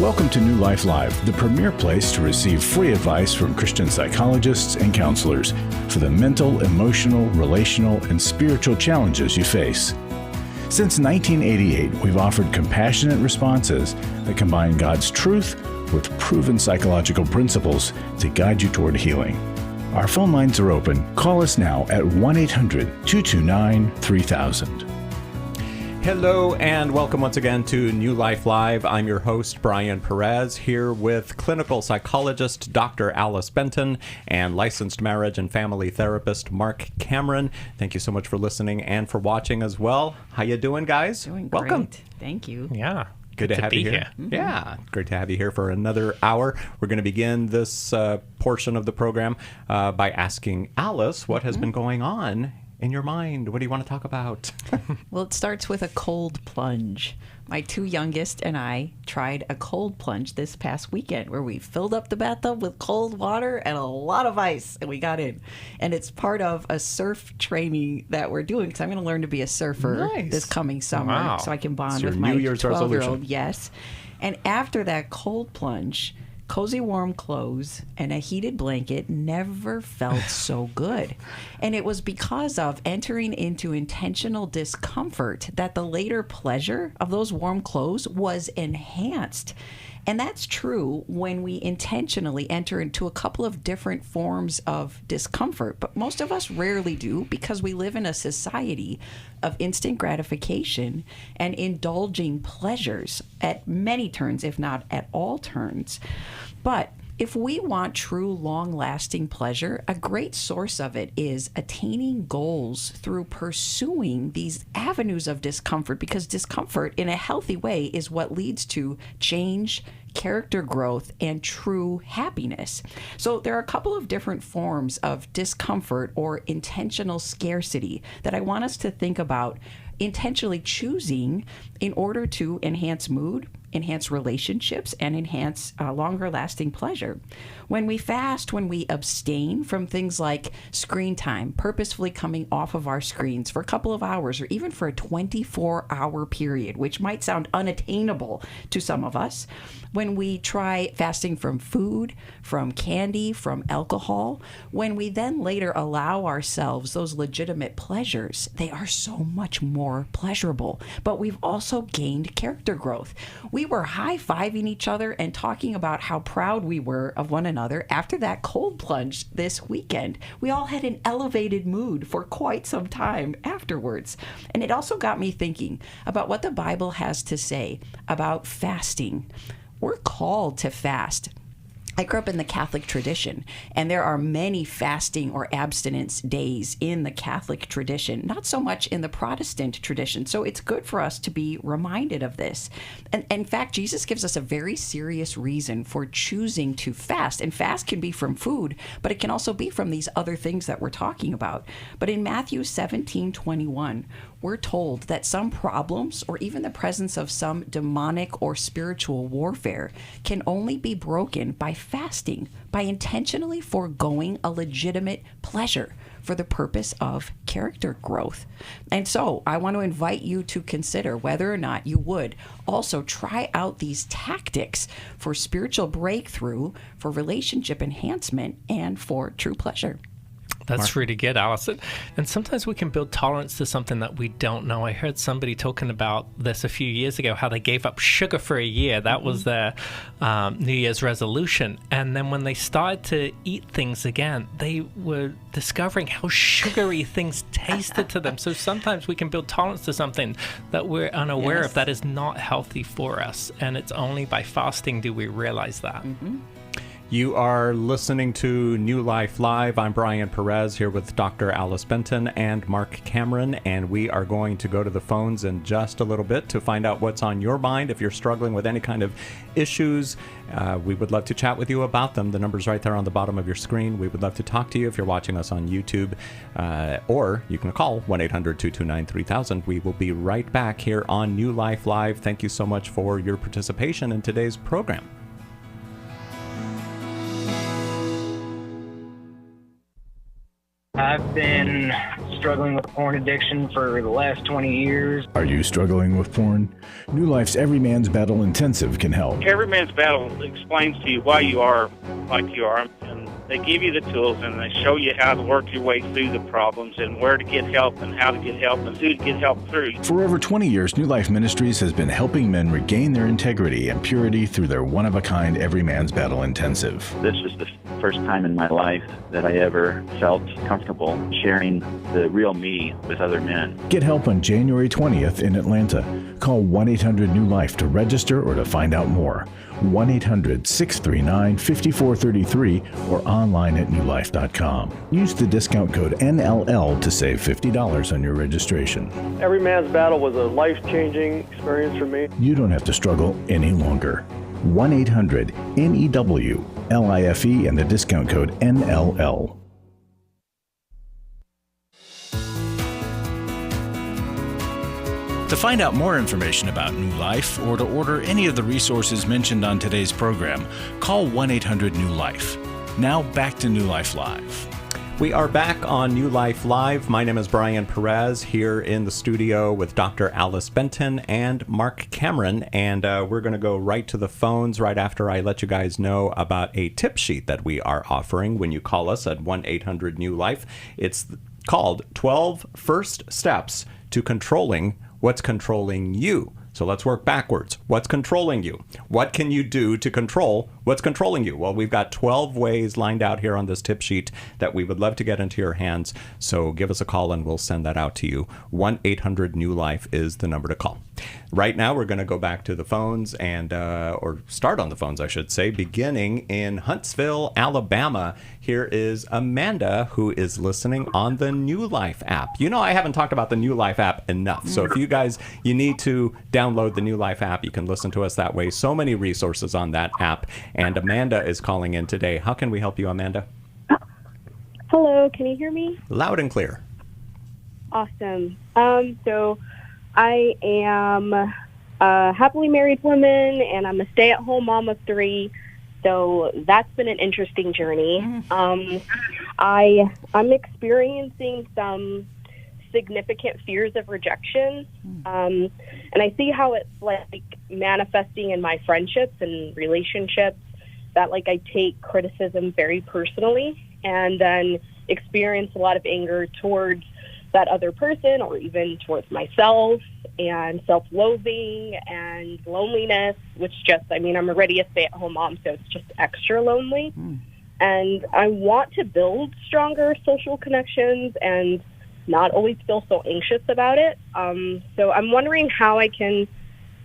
Welcome to New Life Live, the premier place to receive free advice from Christian psychologists and counselors for the mental, emotional, relational, and spiritual challenges you face. Since 1988, we've offered compassionate responses that combine God's truth with proven psychological principles to guide you toward healing. Our phone lines are open. Call us now at 1-800-229-3000. Hello and welcome once again to New Life Live. I'm your host, Brian Perez, here with clinical psychologist Dr. Alice Benton and licensed marriage and family therapist Marc Cameron. Thank you so much for listening and for watching as well. How you doing, guys? Doing welcome. Great. Thank you. Yeah. Good to have you here. Mm-hmm. Yeah, great to have you here for another hour. We're going to begin this portion of the program by asking Alice what has been going on in your mind. What do you want to talk about? Well, it starts with a cold plunge. My two youngest and I tried a cold plunge this past weekend where we filled up the bathtub with cold water and a lot of ice, and we got in. And it's part of a surf training that we're doing because I'm going to learn to be a surfer this coming summer so I can bond with my 12-year-old. Yes. And after that cold plunge, cozy warm clothes and a heated blanket never felt so good. And it was because of entering into intentional discomfort that the later pleasure of those warm clothes was enhanced. And that's true when we intentionally enter into a couple of different forms of discomfort. But most of us rarely do because we live in a society of instant gratification and indulging pleasures at many turns, if not at all turns. But if we want true, long-lasting pleasure, a great source of it is attaining goals through pursuing these avenues of discomfort, because discomfort in a healthy way is what leads to change, character growth, and true happiness. So there are a couple of different forms of discomfort or intentional scarcity that I want us to think about intentionally choosing in order to enhance mood, enhance relationships, and enhance longer lasting pleasure. When we fast, when we abstain from things like screen time, purposefully coming off of our screens for a couple of hours or even for a 24-hour period, which might sound unattainable to some of us, when we try fasting from food, from candy, from alcohol, when we then later allow ourselves those legitimate pleasures, they are so much more pleasurable. But we've also gained character growth. We were high-fiving each other and talking about how proud we were of one another after that cold plunge this weekend. We all had an elevated mood for quite some time afterwards. And it also got me thinking about what the Bible has to say about fasting. We're called to fast. I grew up in the Catholic tradition, and there are many fasting or abstinence days in the Catholic tradition, not so much in the Protestant tradition. So it's good for us to be reminded of this. And in fact, Jesus gives us a very serious reason for choosing to fast. And fast can be from food, but it can also be from these other things that we're talking about. But in Matthew 17:21, we're told that some problems or even the presence of some demonic or spiritual warfare can only be broken by fasting, by intentionally foregoing a legitimate pleasure for the purpose of character growth. And so I want to invite you to consider whether or not you would also try out these tactics for spiritual breakthrough, for relationship enhancement, and for true pleasure. That's Marc. really good, Alice. And sometimes we can build tolerance to something that we don't know. I heard somebody talking about this a few years ago, how they gave up sugar for a year. That was their New Year's resolution. And then when they started to eat things again, they were discovering how sugary things tasted to them. So sometimes we can build tolerance to something that we're unaware of that is not healthy for us. And it's only by fasting do we realize that. Mm-hmm. You are listening to New Life Live. I'm Brian Perez here with Dr. Alice Benton and Marc Cameron, and we are going to go to the phones in just a little bit to find out what's on your mind. If you're struggling with any kind of issues, we would love to chat with you about them. The number's right there on the bottom of your screen. We would love to talk to you if you're watching us on YouTube, or you can call 1-800-229-3000. We will be right back here on New Life Live. Thank you so much for your participation in today's program. I've been struggling with porn addiction for the last 20 years. Are you struggling with porn? New Life's Every Man's Battle Intensive can help. Every Man's Battle explains to you why you are like you are, and they give you the tools and they show you how to work your way through the problems and where to get help and how to get help and who to get help through. For over 20 years, New Life Ministries has been helping men regain their integrity and purity through their one-of-a-kind Every Man's Battle Intensive. This was the first time in my life that I ever felt comfortable sharing the real me with other men. Get help on January 20th in Atlanta. Call 1-800-NEW-LIFE to register or to find out more. 1-800-639-5433 or online at newlife.com. Use the discount code NLL to save $50 on your registration. Every Man's Battle was a life-changing experience for me. You don't have to struggle any longer. 1-800-NEW-LIFE and the discount code NLL. To find out more information about New Life or to order any of the resources mentioned on today's program, call 1-800-NEW-LIFE. Now back to New Life Live. We are back on New Life Live. My name is Brian Perez, here in the studio with Dr. Alice Benton and Marc Cameron, and we're going to go right to the phones right after I let you guys know about a tip sheet that we are offering when you call us at 1-800-NEW-LIFE. It's called 12 First Steps to Controlling What's Controlling You. So let's work backwards. What's controlling you? What can you do to control what's controlling you? Well, we've got 12 ways lined out here on this tip sheet that we would love to get into your hands. So give us a call and we'll send that out to you. 1-800-NEW-LIFE is the number to call. Right now, we're going to go back to the phones and, or start on the phones, I should say, beginning in Huntsville, Alabama. Here is Amanda, who is listening on the New Life app. You know, I haven't talked about the New Life app enough. So if you guys, you need to download the New Life app. You can listen to us that way. So many resources on that app. And Amanda is calling in today. How can we help you, Amanda? Hello, can you hear me? Loud and clear. Awesome. So I am a happily married woman, and I'm a stay-at-home mom of 3. So that's been an interesting journey. I'm experiencing some significant fears of rejection, and I see how it's like manifesting in my friendships and relationships, that like I take criticism very personally and then experience a lot of anger towards that other person or even towards myself, and self-loathing and loneliness, which just, I mean, I'm already a stay-at-home mom, so it's just extra lonely. And I want to build stronger social connections and not always feel so anxious about it. So I'm wondering how I can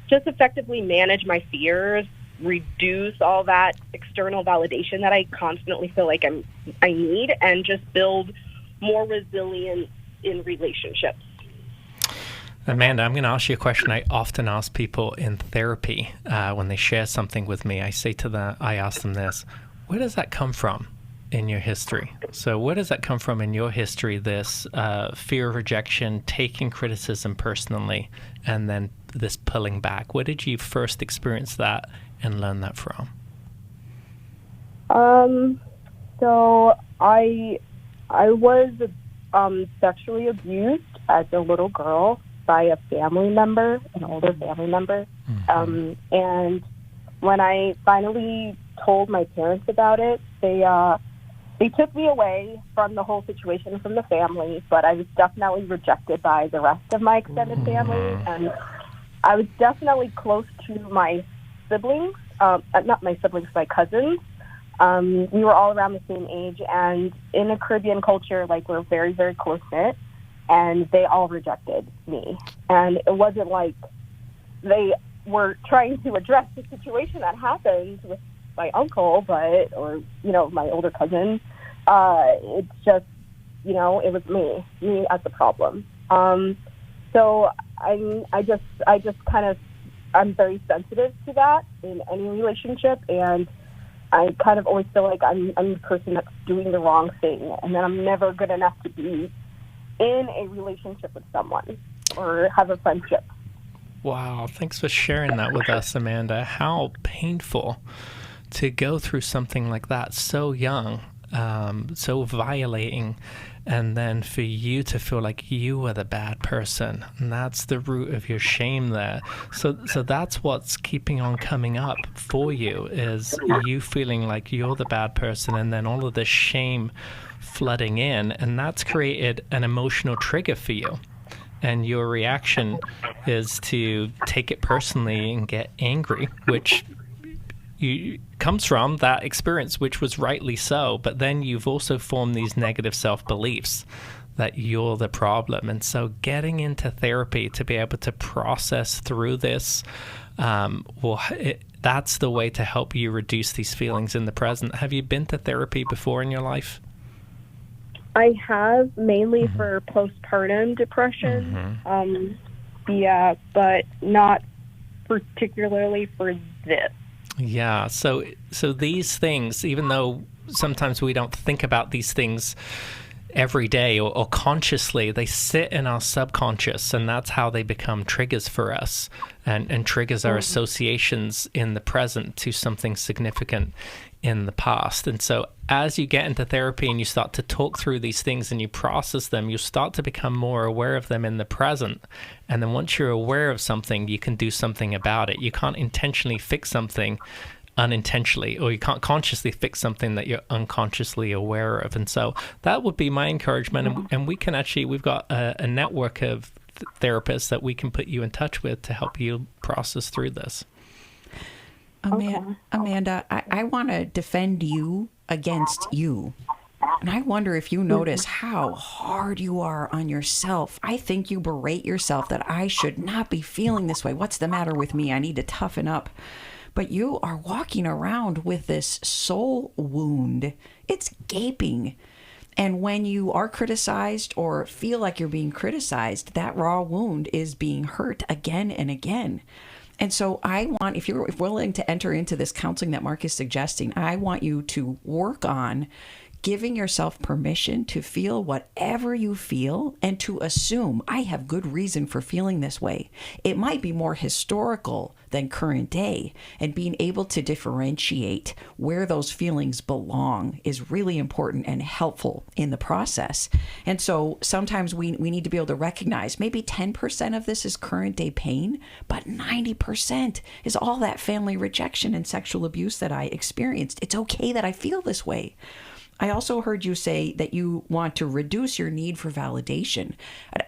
just effectively manage my fears, reduce all that external validation that I constantly feel like I need, and just build more resilience in relationships. Amanda, I'm going to ask you a question I often ask people in therapy when they share something with me. I ask them this: where does that come from in your history? So where does that come from in your history, this fear of rejection, taking criticism personally, and then this pulling back? Where did you first experience that and learn that from? So I was sexually abused as a little girl by a family member, an older family member. And when I finally told my parents about it, they took me away from the whole situation, from the family, but I was definitely rejected by the rest of my extended family. And I was definitely close to my siblings, not my siblings, my cousins. We were all around the same age, and in a Caribbean culture, like, we're very, very close-knit, and they all rejected me. And it wasn't like they were trying to address the situation that happened with my uncle, or, you know, my older cousin. It's just, you know, it was me as the problem. So I just kind of, I'm very sensitive to that in any relationship, and I kind of always feel like I'm the person that's doing the wrong thing, and then I'm never good enough to be in a relationship with someone or have a friendship. Wow, thanks for sharing that with us, Amanda. How painful to go through something like that so young, so violating and then for you to feel like you were the bad person. And that's the root of your shame there. So that's what's keeping on coming up for you, is you feeling like you're the bad person, and then all of this shame flooding in, and that's created an emotional trigger for you. And your reaction is to take it personally and get angry, which comes from that experience, which was rightly so. But then you've also formed these negative self-beliefs that you're the problem. And so getting into therapy to be able to process through this, that's the way to help you reduce these feelings in the present. Have you been to therapy before in your life? I have, mainly for postpartum depression. Yeah, but not particularly for this. Yeah, so these things, even though sometimes we don't think about these things every day or consciously, they sit in our subconscious, and that's how they become triggers for us, and triggers our associations in the present to something significant in the past. And so as you get into therapy and you start to talk through these things and you process them, you start to become more aware of them in the present. And then once you're aware of something, you can do something about it. You can't intentionally fix something unintentionally, or you can't consciously fix something that you're unconsciously aware of. And so that would be my encouragement. And we can actually, we've got a network of therapists that we can put you in touch with to help you process through this. Amanda, I want to defend you against you. And I wonder if you notice how hard you are on yourself. I think you berate yourself that I should not be feeling this way. What's the matter with me? I need to toughen up. But you are walking around with this soul wound. It's gaping. And when you are criticized or feel like you're being criticized, that raw wound is being hurt again and again. And so I want, if you're willing to enter into this counseling that Marc is suggesting, I want you to work on giving yourself permission to feel whatever you feel and to assume I have good reason for feeling this way. It might be more historical than current day, and being able to differentiate where those feelings belong is really important and helpful in the process. And so sometimes we need to be able to recognize maybe 10% of this is current day pain, but 90% is all that family rejection and sexual abuse that I experienced. It's okay that I feel this way. I also heard you say that you want to reduce your need for validation.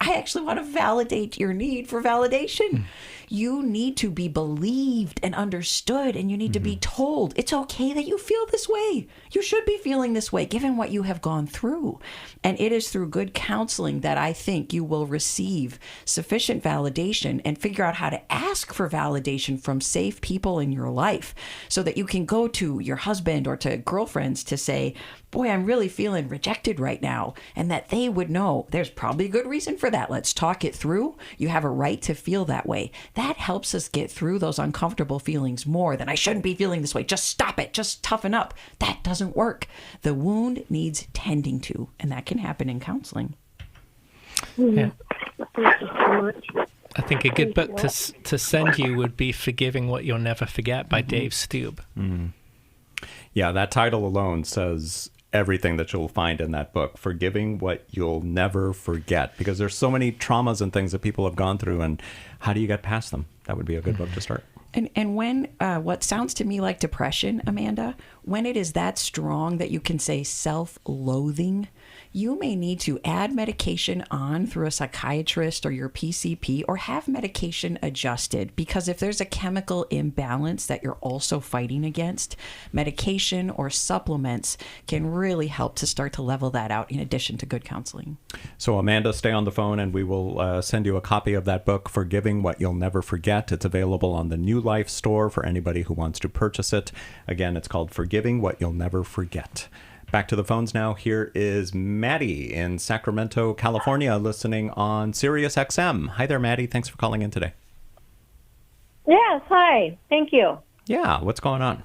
I actually want to validate your need for validation. You need to be believed and understood, and you need to be told it's okay that you feel this way. You should be feeling this way, given what you have gone through. And it is through good counseling that I think you will receive sufficient validation and figure out how to ask for validation from safe people in your life, so that you can go to your husband or to girlfriends to say, boy, I'm really feeling rejected right now. And that they would know there's probably a good reason for that. Let's talk it through. You have a right to feel that way. That helps us get through those uncomfortable feelings more than I shouldn't be feeling this way. Just stop it. Just toughen up. That doesn't work. The wound needs tending to, and that can happen in counseling. Yeah. Thank you so much. I think a good book to send you would be Forgiving What You'll Never Forget by Dave Stube. Yeah, that title alone says everything that you'll find in that book, Forgiving What You'll Never Forget, because there's so many traumas and things that people have gone through, and how do you get past them? That would be a good book to start. And when what sounds to me like depression, Amanda, when it is that strong that you can say self-loathing, you may need to add medication on through a psychiatrist or your PCP, or have medication adjusted, because if there's a chemical imbalance that you're also fighting against, medication or supplements can really help to start to level that out in addition to good counseling. So Amanda, stay on the phone and we will send you a copy of that book, Forgiving What You'll Never Forget. It's available on the New Life store for anybody who wants to purchase it. Again, it's called Forgiving What You'll Never Forget. Back to the phones now. Here is Maddie in Sacramento, California, listening on Sirius XM. Hi there, Maddie. Thanks for calling in today. Yes, hi. Thank you. Yeah, what's going on?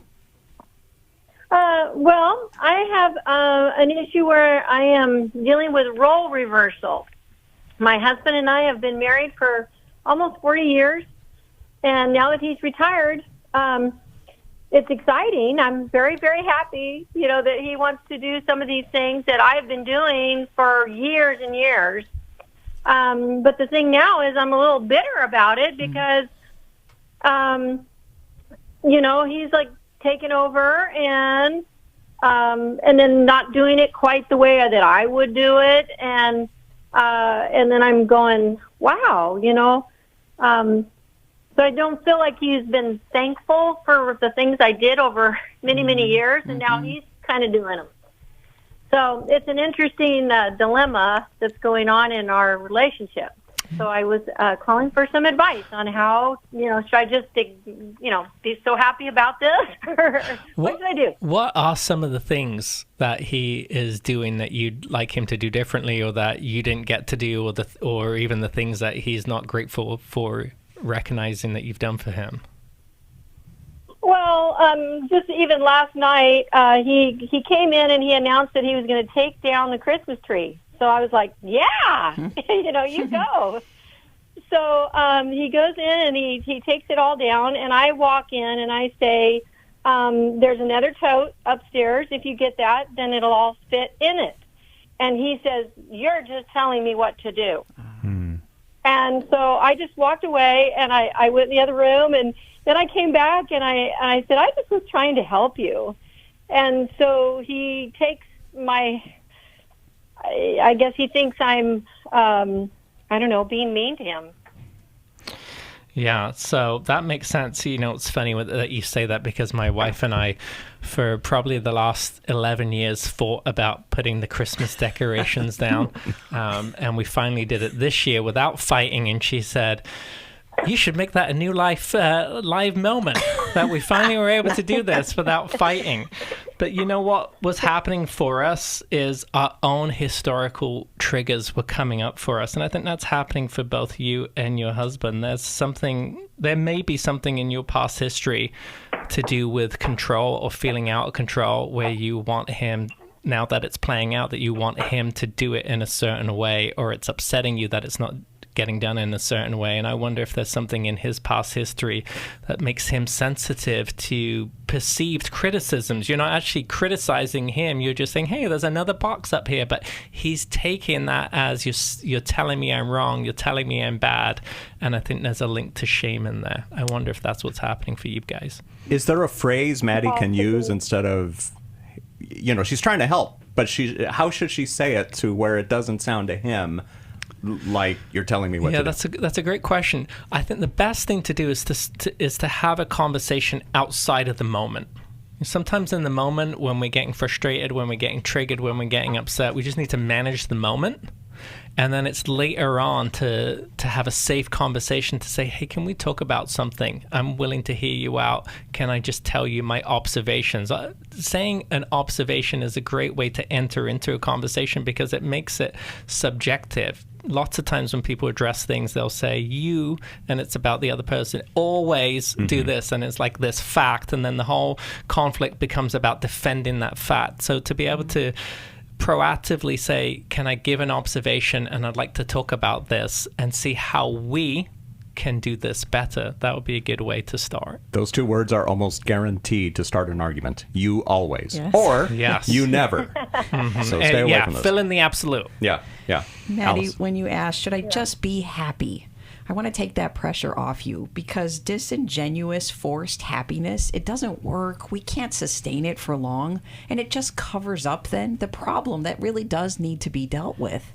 Well, I have an issue where I am dealing with role reversal. My husband and I have been married for almost 40 years, and now that he's retired, it's exciting. I'm very, very happy, that he wants to do some of these things that I've been doing for years and years. But the thing now is I'm a little bitter about it because, he's like taken over and then not doing it quite the way that I would do it. And then I'm going, wow, so I don't feel like he's been thankful for the things I did over many, many years. And now he's kind of doing them. So it's an interesting dilemma that's going on in our relationship. So I was calling for some advice on how, should I just, be so happy about this? Or what should I do? What are some of the things that he is doing that you'd like him to do differently, or that you didn't get to do, or even the things that he's not grateful for recognizing that you've done for him? Well, just even last night, he came in and he announced that he was going to take down the Christmas tree. So I was like, yeah, you go. So he goes in and he takes it all down, and I walk in and I say, there's another tote upstairs. If you get that, then it'll all fit in it. And he says, you're just telling me what to do. And so I just walked away, and I went in the other room, and then I came back, and I said, I just was trying to help you. And so he takes I guess he thinks I'm, being mean to him. Yeah, so that makes sense. It's funny that you say that, because my wife and I, for probably the last 11 years, fought about putting the Christmas decorations down. And we finally did it this year without fighting. And she said, you should make that a new live moment, that we finally were able to do this without fighting. But what was happening for us is our own historical triggers were coming up for us. And I think that's happening for both you and your husband. There may be something in your past history to do with control or feeling out of control, where you want him, now that it's playing out, that you want him to do it in a certain way, or it's upsetting you that it's not getting done in a certain way. And I wonder if there's something in his past history that makes him sensitive to perceived criticisms. You're not actually criticizing him, you're just saying, hey, there's another box up here, but he's taking that as you're telling me I'm wrong, you're telling me I'm bad. And I think there's a link to shame in there. I wonder if that's what's happening for you guys. Is there a phrase Maddie can use instead of, she's trying to help, but how should she say it to where it doesn't sound to him like you're telling me what to do? That's a great question. I think the best thing to do is to have a conversation outside of the moment. Sometimes in the moment, when we're getting frustrated, when we're getting triggered, when we're getting upset, we just need to manage the moment. And then it's later on to have a safe conversation to say, hey, can we talk about something? I'm willing to hear you out. Can I just tell you my observations? Saying an observation is a great way to enter into a conversation, because it makes it subjective. Lots of times when people address things, they'll say you, and it's about the other person. Always do this, and it's like this fact, and then the whole conflict becomes about defending that fact. So to be able to proactively say, can I give an observation, and I'd like to talk about this, and see how we can do this better, that would be a good way to start. Those two words are almost guaranteed to start an argument. You always. Yes. Or yes. You never. So stay away from those. Fill in the absolute. Yeah. Maddie, Alice. when you ask, should I just be happy? I want to take that pressure off you, because disingenuous, forced happiness, it doesn't work. We can't sustain it for long, and it just covers up then the problem that really does need to be dealt with.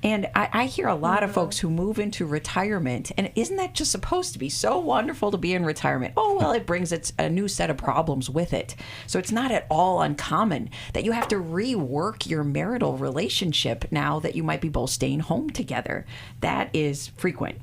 And I hear a lot of folks who move into retirement, and isn't that just supposed to be so wonderful to be in retirement? Oh, well, it brings a new set of problems with it. So it's not at all uncommon that you have to rework your marital relationship now that you might be both staying home together. That is frequent.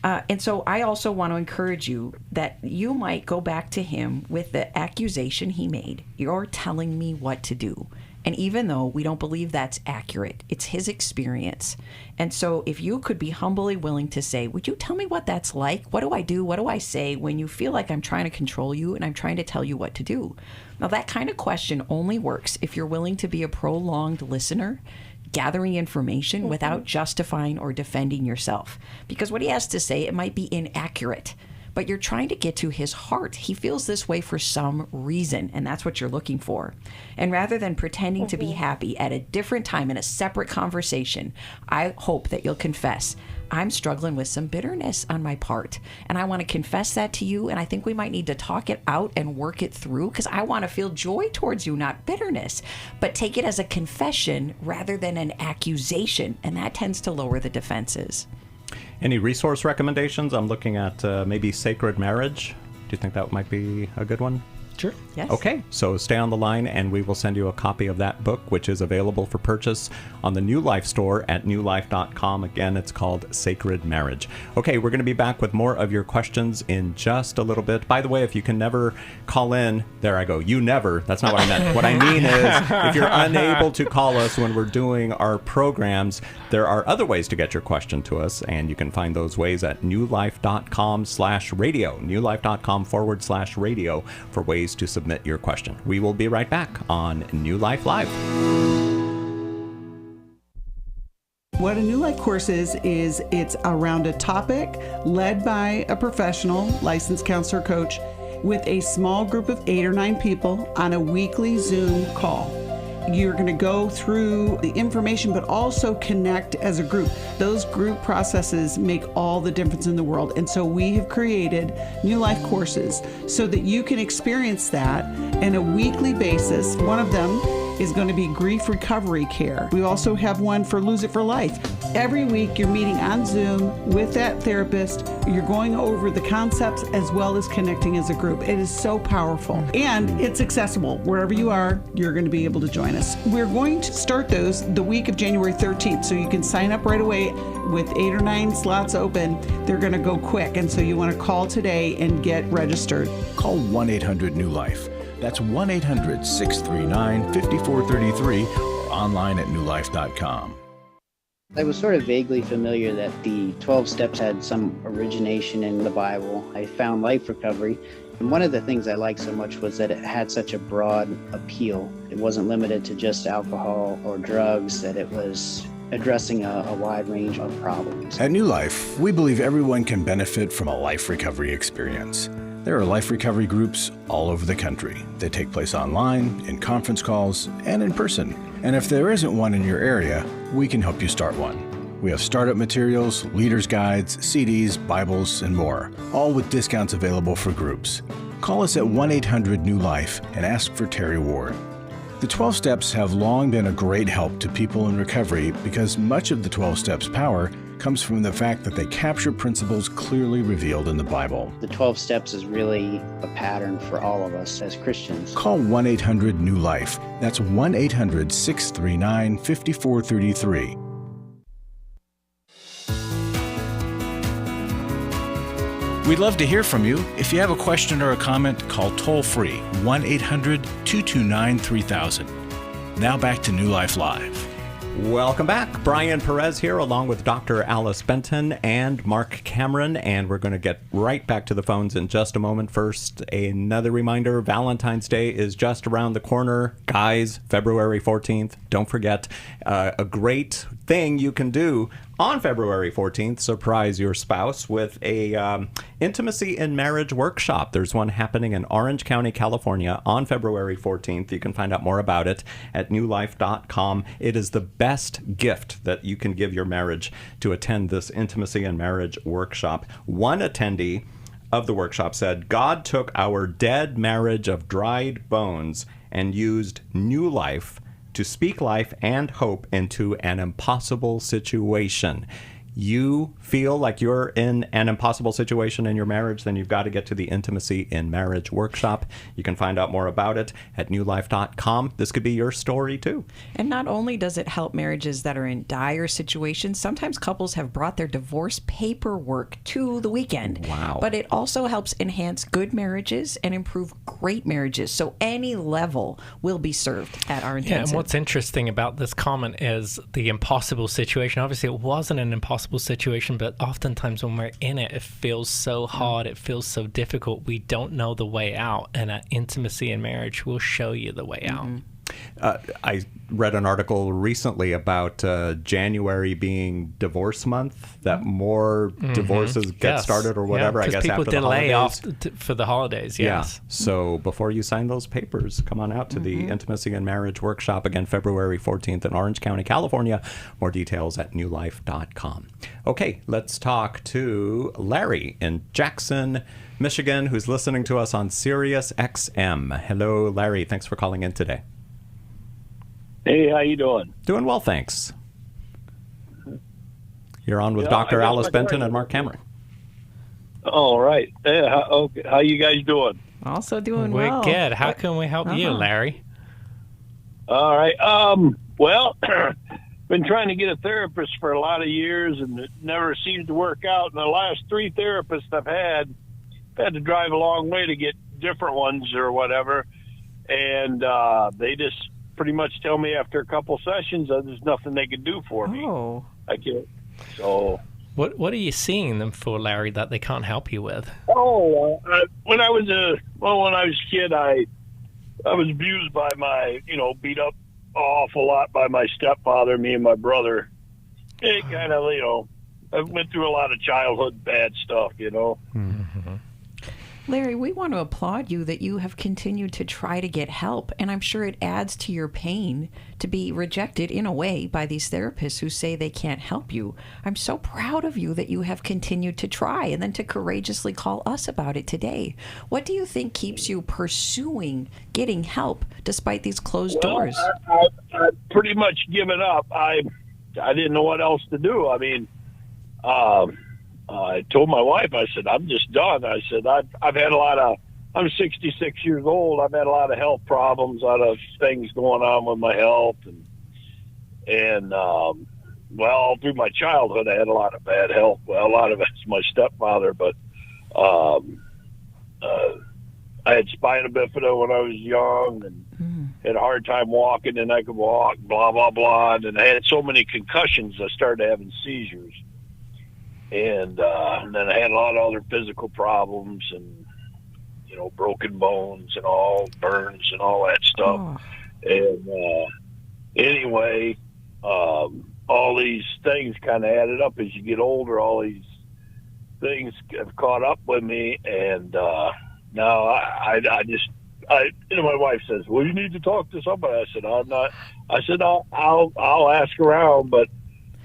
And so I also want to encourage you that you might go back to him with the accusation he made. You're telling me what to do. And even though we don't believe that's accurate, it's his experience. And so if you could be humbly willing to say, would you tell me what that's like? What do I do? What do I say when you feel like I'm trying to control you and I'm trying to tell you what to do? Now, that kind of question only works if you're willing to be a prolonged listener, gathering information without justifying or defending yourself. Because what he has to say, it might be inaccurate, but you're trying to get to his heart. He feels this way for some reason, and that's what you're looking for. And rather than pretending to be happy at a different time in a separate conversation, I hope that you'll confess, I'm struggling with some bitterness on my part, and I want to confess that to you, and I think we might need to talk it out and work it through, because I want to feel joy towards you, not bitterness. But take it as a confession rather than an accusation, and that tends to lower the defenses. Any resource recommendations? I'm looking at maybe Sacred Marriage. Do you think that might be a good one? Sure. Yes. Okay, so stay on the line and we will send you a copy of that book, which is available for purchase on the New Life store at newlife.com. Again, it's called Sacred Marriage. Okay, we're going to be back with more of your questions in just a little bit. By the way, if you can never call in, there I go, you never, that's not what I meant. What I mean is, if you're unable to call us when we're doing our programs, there are other ways to get your question to us, and you can find those ways at newlife.com/radio, newlife.com/radio for ways to submit your question. We will be right back on New Life Live. What a New Life course is it's around a topic led by a professional licensed counselor coach with a small group of 8 or 9 people on a weekly Zoom call. You're going to go through the information, but also connect as a group. Those group processes make all the difference in the world. And so we have created New Life courses so that you can experience that on a weekly basis. One of them is going to be grief recovery care. We also have one for Lose It for Life. Every week you're meeting on Zoom with that therapist. You're going over the concepts as well as connecting as a group. It is so powerful and it's accessible. Wherever you are, you're going to be able to join us. We're going to start those the week of January 13th, so you can sign up right away with 8 or 9 slots open. They're going to go quick, and so you want to call today and get registered. Call 1-800-NEW-LIFE. That's 1-800-639-5433 or online at newlife.com. I was sort of vaguely familiar that the 12 steps had some origination in the Bible. I found life recovery. And one of the things I liked so much was that it had such a broad appeal. It wasn't limited to just alcohol or drugs, that it was addressing a wide range of problems. At New Life, we believe everyone can benefit from a life recovery experience. There are life recovery groups all over the country. They take place online, in conference calls, and in person. And if there isn't one in your area, we can help you start one. We have startup materials, leaders' guides, CDs, Bibles, and more, all with discounts available for groups. Call us at 1-800-NEW-LIFE and ask for Terry Ward. The 12 Steps have long been a great help to people in recovery because much of the 12 Steps' power comes from the fact that they capture principles clearly revealed in the Bible. The 12 Steps is really a pattern for all of us as Christians. Call 1-800-NEW-LIFE. That's 1-800-639-5433. We'd love to hear from you. If you have a question or a comment, call toll-free 1-800-229-3000. Now back to New Life Live. Welcome back. Brian Perez here along with Dr. Alice Benton and Marc Cameron, and we're going to get right back to the phones in just a moment. First, another reminder, Valentine's Day is just around the corner. Guys, February 14th, don't forget, a great thing you can do on February 14th, surprise your spouse with a intimacy in marriage workshop. There's one happening in Orange County, California on February 14th. You can find out more about it at newlife.com. It is the best gift that you can give your marriage to attend this intimacy in marriage workshop. One attendee of the workshop said, God took our dead marriage of dried bones and used new life to speak life and hope into an impossible situation. You feel like you're in an impossible situation in your marriage, then you've got to get to the Intimacy in Marriage workshop. You can find out more about it at newlife.com. This could be your story too. And not only does it help marriages that are in dire situations, sometimes couples have brought their divorce paperwork to the weekend. Wow. But it also helps enhance good marriages and improve great marriages. So any level will be served at our intensive. Yeah, and what's interesting about this comment is the impossible situation. Obviously, it wasn't an impossible situation, but oftentimes when we're in it, it feels so hard, it feels so difficult, we don't know the way out, and Intimacy in Marriage will show you the way out. I read an article recently about January being divorce month, that more divorces get started or whatever, I guess, people after the delay holidays. for the holidays, yes. Yeah. So before you sign those papers, come on out to the Intimacy and Marriage Workshop, again, February 14th in Orange County, California. More details at newlife.com. Okay, let's talk to Larry in Jackson, Michigan, who's listening to us on Sirius XM. Hello, Larry. Thanks for calling in today. Hey, how you doing? Doing well, thanks. You're on with Dr. Alice Benton and Marc Cameron. All right. Hey, how you guys doing? Also doing We're well. good. How can we help you, Larry? All right. Well, been trying to get a therapist for a lot of years, and it never seemed to work out. And the last 3 therapists I've had to drive a long way to get different ones or whatever, and they just pretty much tell me after a couple sessions that there's nothing they can do for me. Oh. I can't. So. What are you seeing them for, Larry, that they can't help you with? When I was a kid, I was abused by beat up an awful lot by my stepfather, me and my brother. It kind of, I went through a lot of childhood bad stuff, Mm-hmm. Larry, we want to applaud you that you have continued to try to get help, and I'm sure it adds to your pain to be rejected in a way by these therapists who say they can't help you. I'm so proud of you that you have continued to try and then to courageously call us about it today. What do you think keeps you pursuing getting help despite these closed doors? I pretty much given up. I didn't know what else to do. I mean, I told my wife, I said, I'm just done. I said, I've had I'm 66 years old. I've had a lot of health problems, a lot of things going on with my health. And all through my childhood, I had a lot of bad health. Well, a lot of it's my stepfather, but I had spina bifida when I was young and had a hard time walking, and I could walk, blah, blah, blah. And I had so many concussions, I started having seizures. And then I had a lot of other physical problems and, broken bones and all burns and all that stuff. Oh. And anyway, all these things kind of added up as you get older. All these things have caught up with me. And now my wife says, well, you need to talk to somebody. I said, I'll ask around, but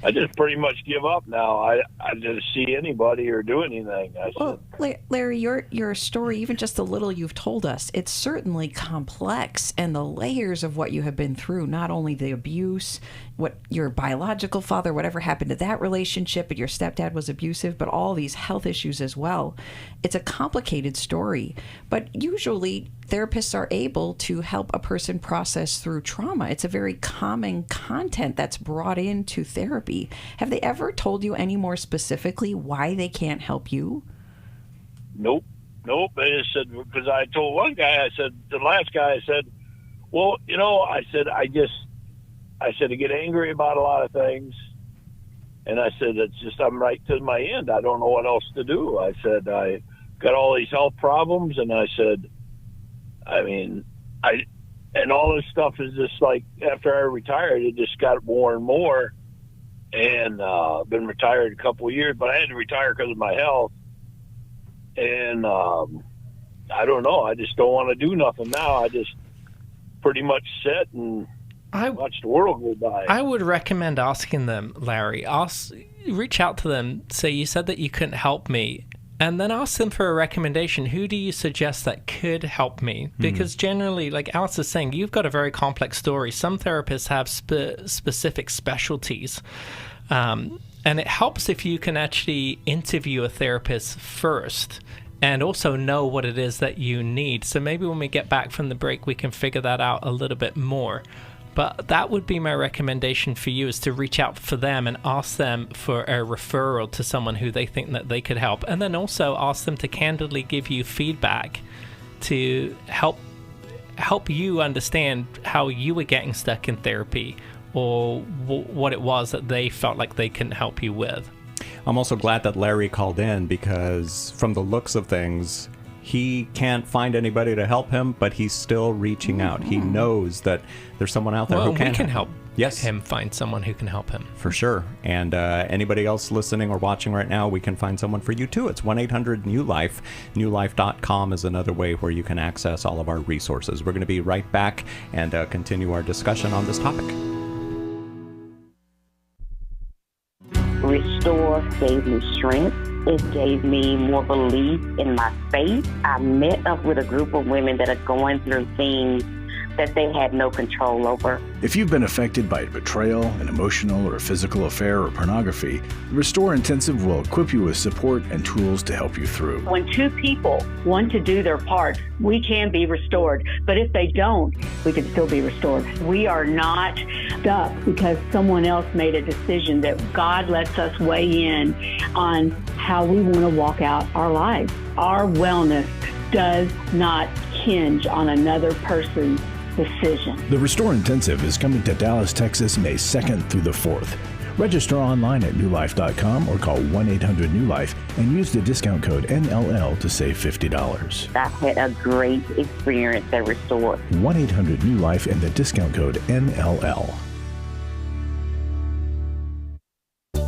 I just pretty much give up now. I didn't see anybody or do anything. Well, Larry, your story, even just the little you've told us, it's certainly complex, and the layers of what you have been through, not only the abuse, what your biological father, whatever happened to that relationship, but your stepdad was abusive, but all these health issues as well. It's a complicated story, but usually therapists are able to help a person process through trauma. It's a very common content that's brought into therapy. Have they ever told you any more specifically why they can't help you? Nope. They just said, because I told one guy, the last guy, I said, well, I get angry about a lot of things. And I said, I'm right to my end. I don't know what else to do. I said, I got all these health problems. And I said, and all this stuff is just like, after I retired, it just got more and more. And been retired a couple of years, but I had to retire because of my health. And I don't know. I just don't want to do nothing now. I just pretty much sit and watch the world go by. I would recommend asking them, Larry. Reach out to them. Say, you said that you couldn't help me. And then ask them for a recommendation. Who do you suggest that could help me? Because generally, like Alice is saying, you've got a very complex story. Some therapists have specific specialties. And it helps if you can actually interview a therapist first and also know what it is that you need. So maybe when we get back from the break, we can figure that out a little bit more. But that would be my recommendation for you, is to reach out for them and ask them for a referral to someone who they think that they could help. And then also ask them to candidly give you feedback to help you understand how you were getting stuck in therapy, or what it was that they felt like they couldn't help you with. I'm also glad that Larry called in, because from the looks of things, he can't find anybody to help him, but he's still reaching out. He knows that there's someone out there Well, who can we can help Yes. him find someone who can help him. For sure. And anybody else listening or watching right now, we can find someone for you too. It's 1-800-NEW-LIFE. NewLife.com is another way where you can access all of our resources. We're going to be right back and continue our discussion on this topic. Restore gave me strength. It gave me more belief in my faith. I met up with a group of women that are going through things that they had no control over. If you've been affected by betrayal, an emotional or physical affair, or pornography, the Restore Intensive will equip you with support and tools to help you through. When two people want to do their part, we can be restored. But if they don't, we can still be restored. We are not stuck because someone else made a decision. That God lets us weigh in on how we want to walk out our lives. Our wellness does not hinge on another person's decision. The Restore Intensive is coming to Dallas, Texas, May 2nd through the 4th. Register online at newlife.com or call 1-800-NEW-LIFE and use the discount code NLL to save $50. I had a great experience at Restore. 1-800-NEW-LIFE and the discount code NLL.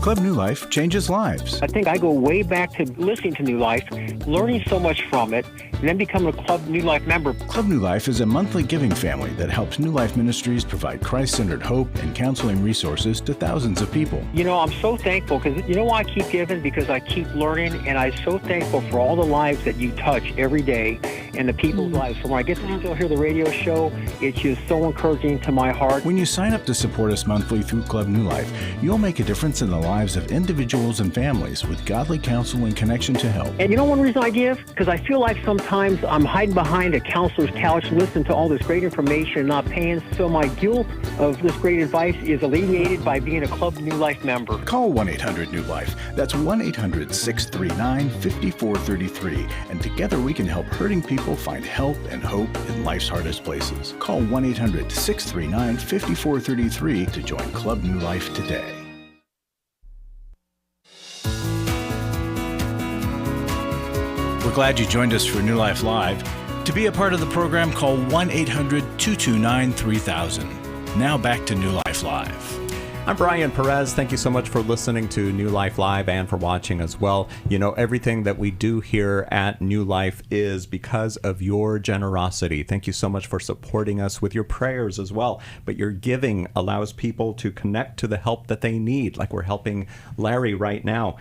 Club New Life changes lives. I think I go way back to listening to New Life, learning so much from it, and then becoming a Club New Life member. Club New Life is a monthly giving family that helps New Life Ministries provide Christ-centered hope and counseling resources to thousands of people. You know, I'm so thankful because you know why I keep giving? Because I keep learning, and I'm so thankful for all the lives that you touch every day and the people's lives. So when I get to still hear the radio show, it's just so encouraging to my heart. When you sign up to support us monthly through Club New Life, you'll make a difference in the lives of individuals and families with godly counsel and connection to help. And you know one reason I give? Because I feel like sometimes I'm hiding behind a counselor's couch listening to all this great information and not paying. So my guilt of this great advice is alleviated by being a Club New Life member. Call 1-800-NEW-LIFE. That's 1-800-639-5433. And together we can help hurting people find help and hope in life's hardest places. Call 1-800-639-5433 to join Club New Life today. We're glad you joined us for New Life Live. To be a part of the program, call 1-800-229-3000. Now back to New Life Live. I'm Brian Perez. Thank you so much for listening to New Life Live and for watching as well. You know, everything that we do here at New Life is because of your generosity. Thank you so much for supporting us with your prayers as well. But your giving allows people to connect to the help that they need, like we're helping Larry right now.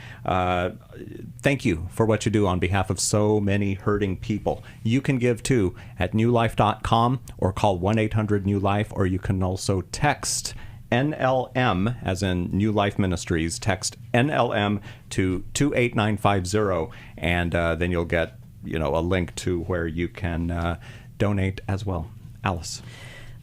Thank you for what you do on behalf of so many hurting people. You can give too at newlife.com or call 1-800-NEW-LIFE, or you can also text NLM, as in New Life Ministries. Text NLM to 28950, and then you'll get, you know, a link to where you can donate as well. Alice.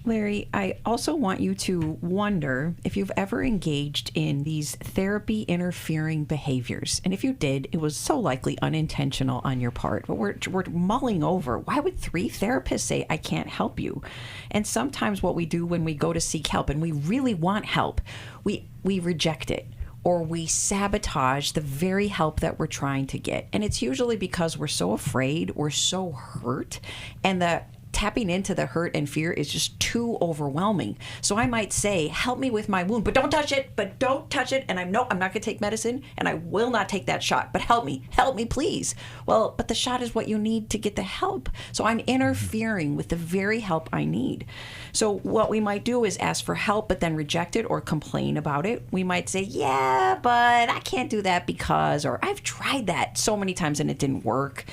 Larry, I also want you to wonder if you've ever engaged in these therapy interfering behaviors. And if you did, it was so likely unintentional on your part. But we're mulling over, why would 3 therapists say, I can't help you? And sometimes what we do when we go to seek help and we really want help, we reject it, or we sabotage the very help that we're trying to get. And it's usually because we're so afraid, we're so hurt, and tapping into the hurt and fear is just too overwhelming. So I might say, help me with my wound, but don't touch it, and I'm not going to take medicine, and I will not take that shot, but help me, please. Well, but the shot is what you need to get the help. So I'm interfering with the very help I need. So what we might do is ask for help, but then reject it or complain about it. We might say, yeah, but I can't do that because, or I've tried that so many times and it didn't work.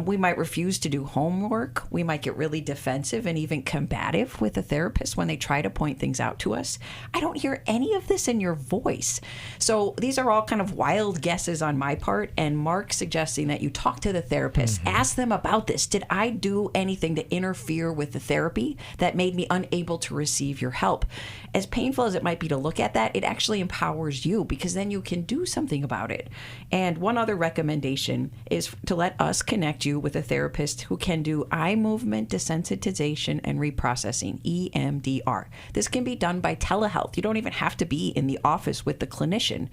We might refuse to do homework. We might get really defensive and even combative with a therapist when they try to point things out to us. I don't hear any of this in your voice. So these are all kind of wild guesses on my part, and Marc suggesting that you talk to the therapist, ask them about this. Did I do anything to interfere with the therapy that made me unable to receive your help? As painful as it might be to look at that, it actually empowers you because then you can do something about it. And one other recommendation is to let us connect you with a therapist who can do eye movement desensitization and reprocessing, EMDR. This can be done by telehealth. You don't even have to be in the office with the clinician.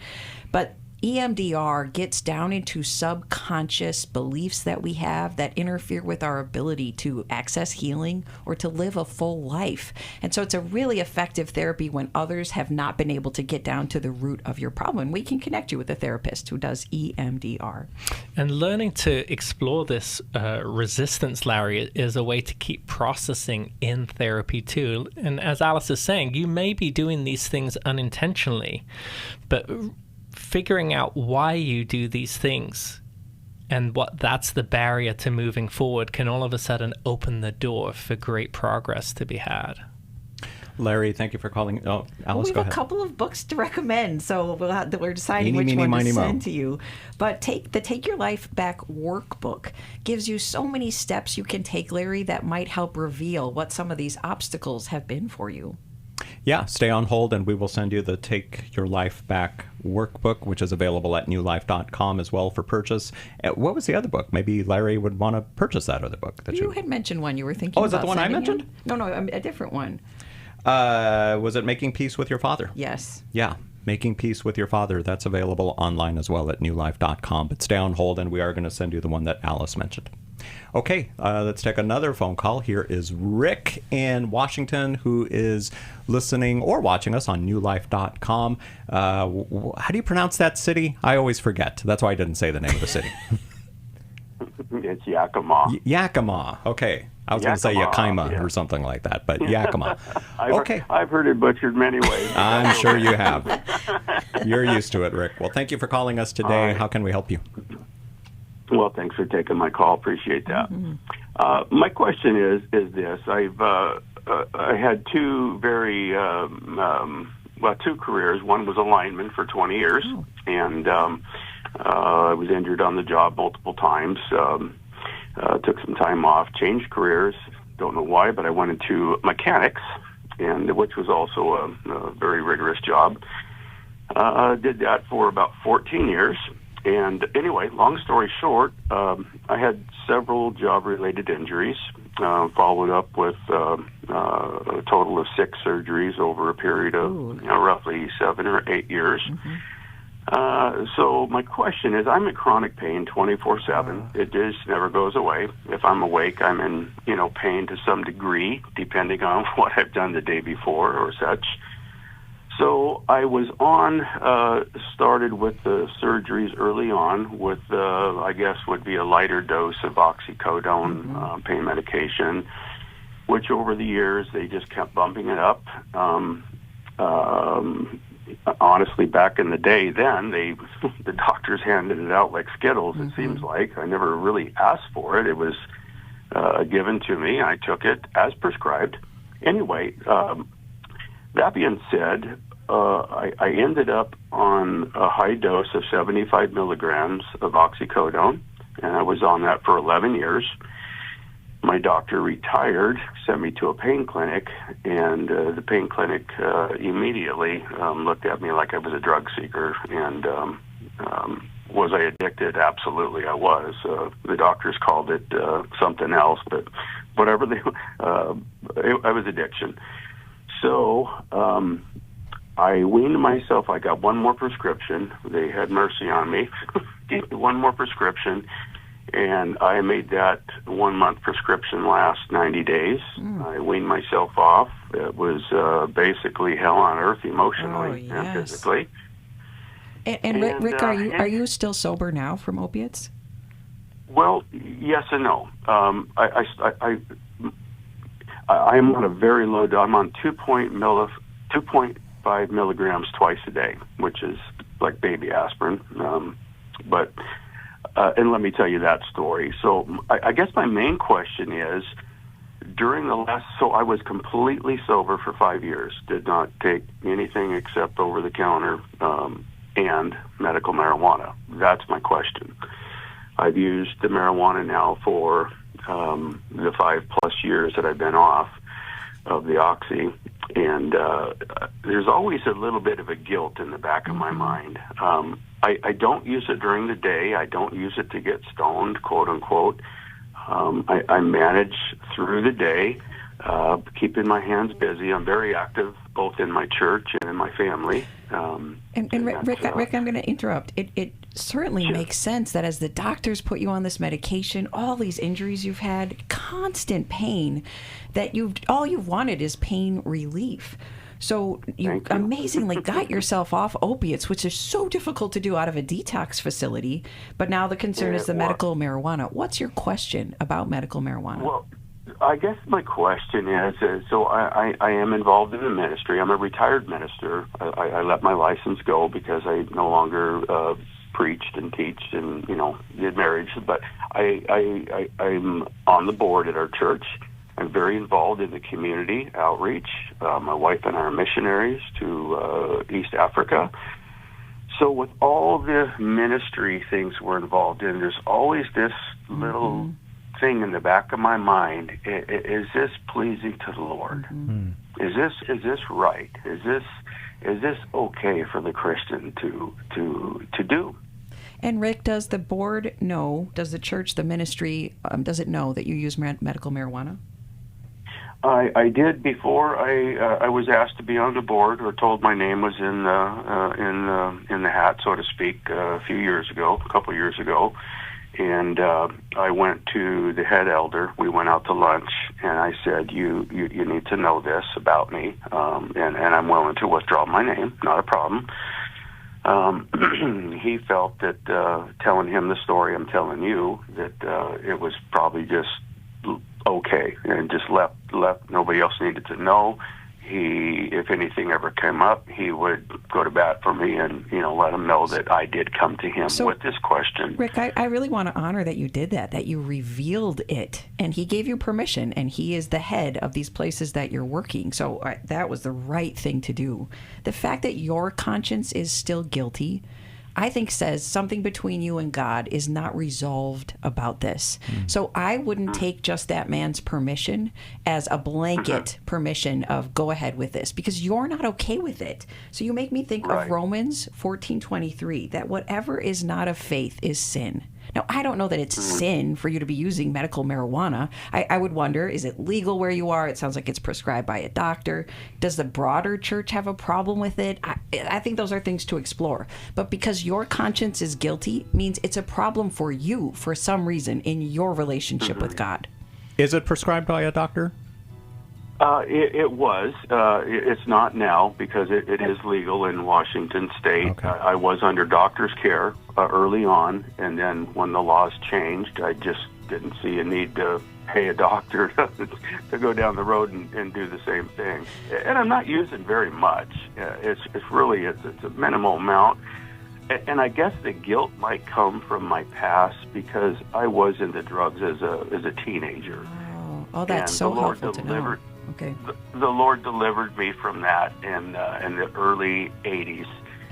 But EMDR gets down into subconscious beliefs that we have that interfere with our ability to access healing or to live a full life. And so it's a really effective therapy when others have not been able to get down to the root of your problem. We can connect you with a therapist who does EMDR. And learning to explore this resistance, Larry, is a way to keep processing in therapy too. And as Alice is saying, you may be doing these things unintentionally, but figuring out why you do these things and what that's the barrier to moving forward can all of a sudden open the door for great progress to be had. Larry, thank you for calling. Oh, Alice, we go have ahead. a couple of books to recommend, so we're deciding Eeny, which meeny, one miny, to moe. send to you. But the Take Your Life Back workbook gives you so many steps you can take, Larry, that might help reveal what some of these obstacles have been for you. Yeah, stay on hold and we will send you the Take Your Life Back workbook, which is available at newlife.com as well for purchase. What was the other book? Maybe Larry would want to purchase that other book. That You had mentioned one you were thinking about. Oh, is that the one I sending mentioned? him? No, a different one. Was it Making Peace with Your Father? Yes. Yeah, Making Peace with Your Father. That's available online as well at newlife.com. But stay on hold and we are going to send you the one that Alice mentioned. Okay, let's take another phone call. Here is Rick in Washington, who is listening or watching us on newlife.com. How do you pronounce that city? I always forget. That's why I didn't say the name of the city. It's Yakima. Yakima. Okay. I was going to say Yakima or something like that, but Yakima. Okay. I've heard it butchered many ways. I'm sure you have. You're used to it, Rick. Well, thank you for calling us today. How can we help you? Well, thanks for taking my call. Appreciate that. My question is this: I had two very two careers. One was a lineman for 20 years, and I was injured on the job multiple times. Took some time off, changed careers. Don't know why, but I went into mechanics, and which was also a very rigorous job. Did that for about 14 years. And anyway, long story short, I had several job-related injuries, followed up with a total of 6 surgeries over a period of roughly 7 or 8 years. So my question is, I'm in chronic pain 24/7. It just never goes away. If I'm awake, I'm in pain to some degree, depending on what I've done the day before or such. So I was started with the surgeries early on with, I guess would be a lighter dose of oxycodone pain medication, which over the years they just kept bumping it up. Honestly, back in the day then, the doctors handed it out like Skittles, it seems like. I never really asked for it. It was given to me. I took it as prescribed. Anyway, that being said, I ended up on a high dose of 75 milligrams of oxycodone, and I was on that for 11 years. My doctor retired, sent me to a pain clinic, and the pain clinic immediately looked at me like I was a drug seeker. And was I addicted? Absolutely, I was. The doctors called it something else, but whatever I was addiction. So I weaned myself. I got one more prescription. They had mercy on me. Gave me one more prescription, and I made that 1-month prescription last 90 days. I weaned myself off. It was basically hell on earth emotionally and physically. And Rick, are you still sober now from opiates? Well, yes and no. I'm on a very low dose. I'm on 2.5 milligrams twice a day, which is like baby aspirin. And let me tell you that story. So I guess my main question is, so I was completely sober for 5 years, did not take anything except over-the-counter and medical marijuana. That's my question. I've used the marijuana now for the 5+ years that I've been off of the oxy, and there's always a little bit of a guilt in the back of my mind. I don't use it during the day. I don't use it to get stoned, quote unquote. I manage through the day, keeping my hands busy. I'm very active both in my church and in my family. And Rick, I'm going to interrupt. It certainly makes sense that as the doctors put you on this medication, all these injuries you've had, constant pain, that all you've wanted is pain relief. So you amazingly got yourself off opiates, which is so difficult to do out of a detox facility. But now the concern is the medical marijuana. What's your question about medical marijuana? Well, I guess my question is, so I am involved in the ministry. I'm a retired minister. I let my license go because I no longer preached and teached and, did marriage. But I'm on the board at our church. I'm very involved in the community outreach. My wife and I are missionaries to East Africa. So with all the ministry things we're involved in, there's always this little thing in the back of my mind. Is this pleasing to the Lord? Is this right? Is this okay for the Christian to do? And Rick, does the board know? Does the church, the ministry, does it know that you use medical marijuana? I did before I was asked to be on the board, or told my name was in the hat, so to speak, a couple years ago, and I went to the head elder. We went out to lunch, and I said, "You need to know this about me, and I'm willing to withdraw my name. Not a problem." He felt that telling him the story I'm telling you, that it was probably just okay, and just left. Nobody else needed to know. If anything ever came up, he would go to bat for me and let him know that I did come to him with this question. Rick, I really want to honor that you did that you revealed it, and he gave you permission, and he is the head of these places that you're working. So that was the right thing to do. The fact that your conscience is still guilty, I think, says something between you and God is not resolved about this. So I wouldn't take just that man's permission as a blanket permission of go ahead with this, because you're not okay with it. So you make me think of Romans 14:23, that whatever is not of faith is sin. Now, I don't know that it's sin for you to be using medical marijuana. I would wonder, is it legal where you are? It sounds like it's prescribed by a doctor. Does the broader church have a problem with it? I think those are things to explore. But because your conscience is guilty means it's a problem for you for some reason in your relationship with God. Is it prescribed by a doctor? It was. It's not now because it is legal in Washington State. Okay. I was under doctor's care early on, and then when the laws changed, I just didn't see a need to pay a doctor to go down the road and do the same thing. And I'm not using very much. It's a minimal amount. And I guess the guilt might come from my past because I was into drugs as a teenager. Oh, that's so helpful to know. Okay. The Lord delivered me from that in the early 80s.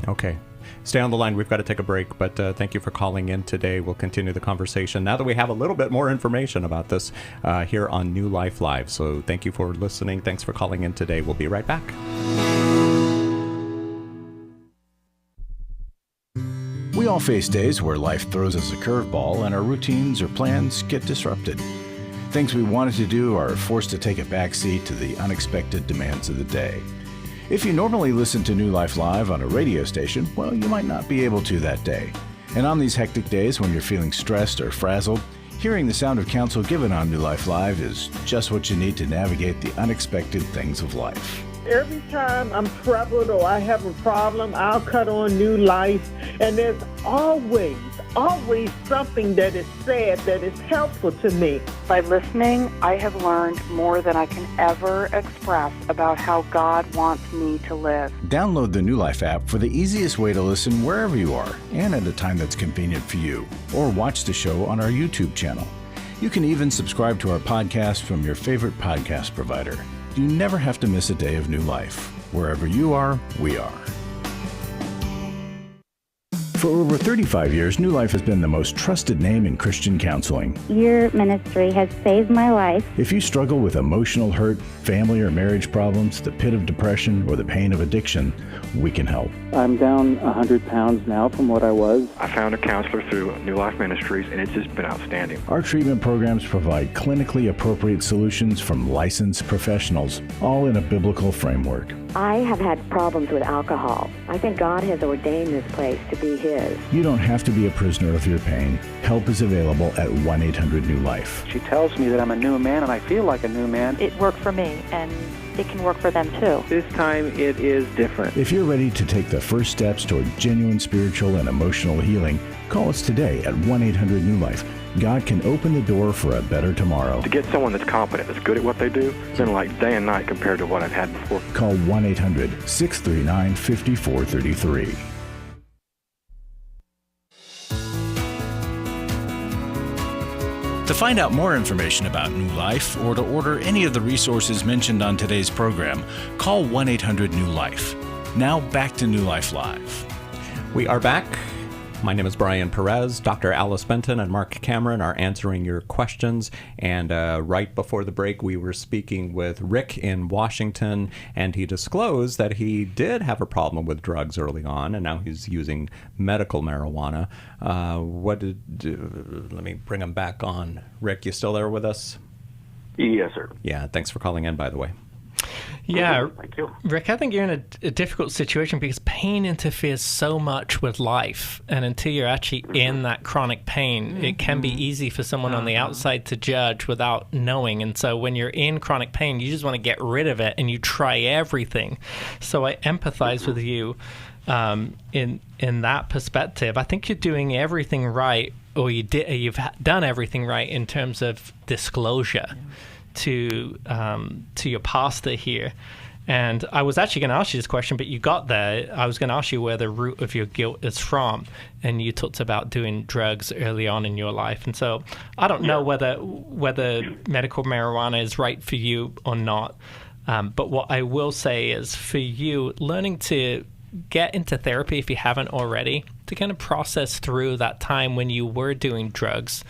Okay. Stay on the line. We've got to take a break, but thank you for calling in today. We'll continue the conversation now that we have a little bit more information about this here on New Life Live. So thank you for listening. Thanks for calling in today. We'll be right back. We all face days where life throws us a curveball and our routines or plans get disrupted. Things we wanted to do are forced to take a backseat to the unexpected demands of the day. If you normally listen to New Life Live on a radio station, well, you might not be able to that day. And on these hectic days when you're feeling stressed or frazzled, hearing the sound of counsel given on New Life Live is just what you need to navigate the unexpected things of life. Every time I'm troubled or I have a problem, I'll cut on New Life, and there's always something that is said that is helpful to me. By listening, I have learned more than I can ever express about how God wants me to live. Download the New Life app for the easiest way to listen wherever you are and at a time that's convenient for you, or watch the show on our YouTube channel. You can even subscribe to our podcast from your favorite podcast provider. You never have to miss a day of New Life. Wherever you are, we are. For over 35 years, New Life has been the most trusted name in Christian counseling. Your ministry has saved my life. If you struggle with emotional hurt, family or marriage problems, the pit of depression, or the pain of addiction, we can help. I'm down 100 pounds now from what I was. I found a counselor through New Life Ministries, and it's just been outstanding. Our treatment programs provide clinically appropriate solutions from licensed professionals, all in a biblical framework. I have had problems with alcohol. I think God has ordained this place to be His. You don't have to be a prisoner of your pain. Help is available at 1-800-NEW-LIFE. She tells me that I'm a new man, and I feel like a new man. It worked for me, and it can work for them too. This time it is different. If you're ready to take the first steps toward genuine spiritual and emotional healing, call us today at 1-800-NEW-LIFE. God can open the door for a better tomorrow. To get someone that's competent, that's good at what they do, it's been like day and night compared to what I've had before. Call 1-800-639-5433. To find out more information about New Life or to order any of the resources mentioned on today's program, call 1-800-NEW-LIFE. Now back to New Life Live. We are back. My name is Brian Perez. Dr. Alice Benton and Marc Cameron are answering your questions. And right before the break, we were speaking with Rick in Washington, and he disclosed that he did have a problem with drugs early on, and now he's using medical marijuana. Let me bring him back on. Rick, you still there with us? Yes, sir. Yeah, thanks for calling in, by the way. Yeah, thank you. Rick, I think you're in a difficult situation because pain interferes so much with life. And until you're actually in that chronic pain, it can be easy for someone on the outside to judge without knowing. And so when you're in chronic pain, you just want to get rid of it and you try everything. So I empathize with you in that perspective. I think you're doing everything right, or you've done everything right in terms of disclosure to your pastor here. And I was actually going to ask you this question, but you got there. I was going to ask you where the root of your guilt is from, and you talked about doing drugs early on in your life. And so I don't know whether medical marijuana is right for you or not. But what I will say is, for you, learning to get into therapy if you haven't already, to kind of process through that time when you were doing drugs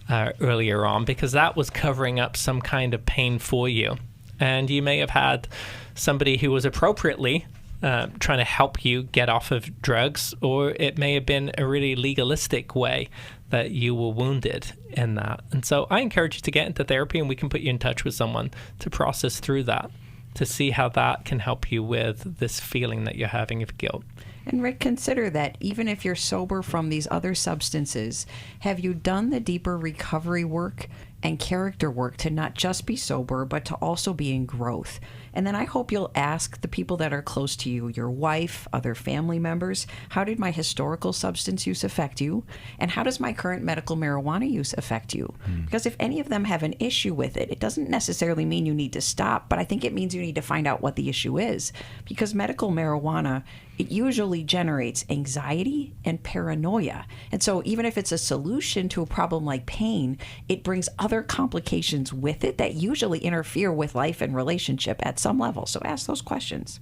earlier on, because that was covering up some kind of pain for you. And you may have had somebody who was appropriately trying to help you get off of drugs, or it may have been a really legalistic way that you were wounded in that. And so I encourage you to get into therapy, and we can put you in touch with someone to process through that, to see how that can help you with this feeling that you're having of guilt. And Rick, consider that even if you're sober from these other substances, have you done the deeper recovery work and character work to not just be sober, but to also be in growth? And then I hope you'll ask the people that are close to you, your wife, other family members, how did my historical substance use affect you? And how does my current medical marijuana use affect you? Because if any of them have an issue with it, it doesn't necessarily mean you need to stop, but I think it means you need to find out what the issue is. Because medical marijuana, it usually generates anxiety and paranoia. And so even if it's a solution to a problem like pain, it brings other complications with it that usually interfere with life and relationship at some level. So ask those questions.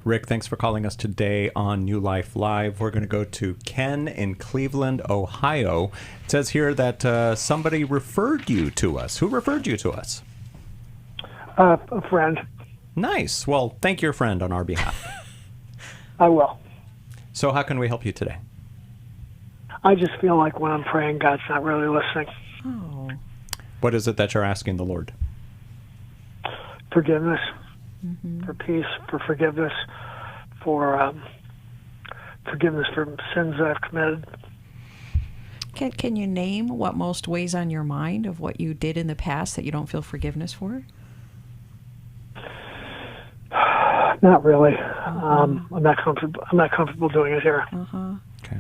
Rick, thanks for calling us today on New Life Live. We're going to go to Ken in Cleveland, Ohio. It says here that somebody referred you to us. Who referred you to us? A friend. Nice. Well, thank your friend on our behalf. I will. So how can we help you today? I just feel like when I'm praying, God's not really listening. Oh. What is it that you're asking the Lord? Forgiveness, for peace, for forgiveness, for forgiveness for sins that I've committed. Can you name what most weighs on your mind of what you did in the past that you don't feel forgiveness for? Not really. I'm not comfortable doing it here. Okay.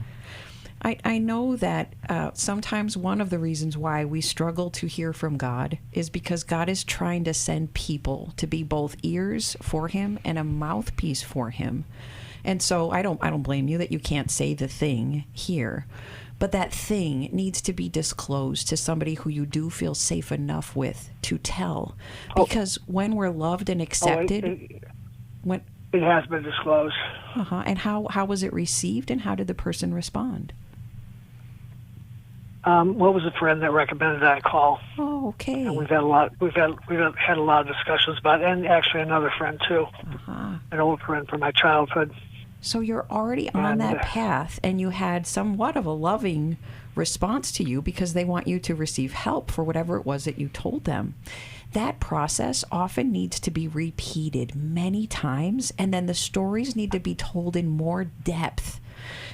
I know that sometimes one of the reasons why we struggle to hear from God is because God is trying to send people to be both ears for Him and a mouthpiece for Him. And so I don't blame you that you can't say the thing here, but that thing needs to be disclosed to somebody who you do feel safe enough with to tell. Because when we're loved and accepted, it has been disclosed. And how was it received, and how did the person respond? What was a friend that recommended that I call? Oh, okay. And we've had a lot of discussions about it, and actually another friend too, an old friend from my childhood. So you're already on that path, and you had somewhat of a loving response to you because they want you to receive help for whatever it was that you told them. That process often needs to be repeated many times, and then the stories need to be told in more depth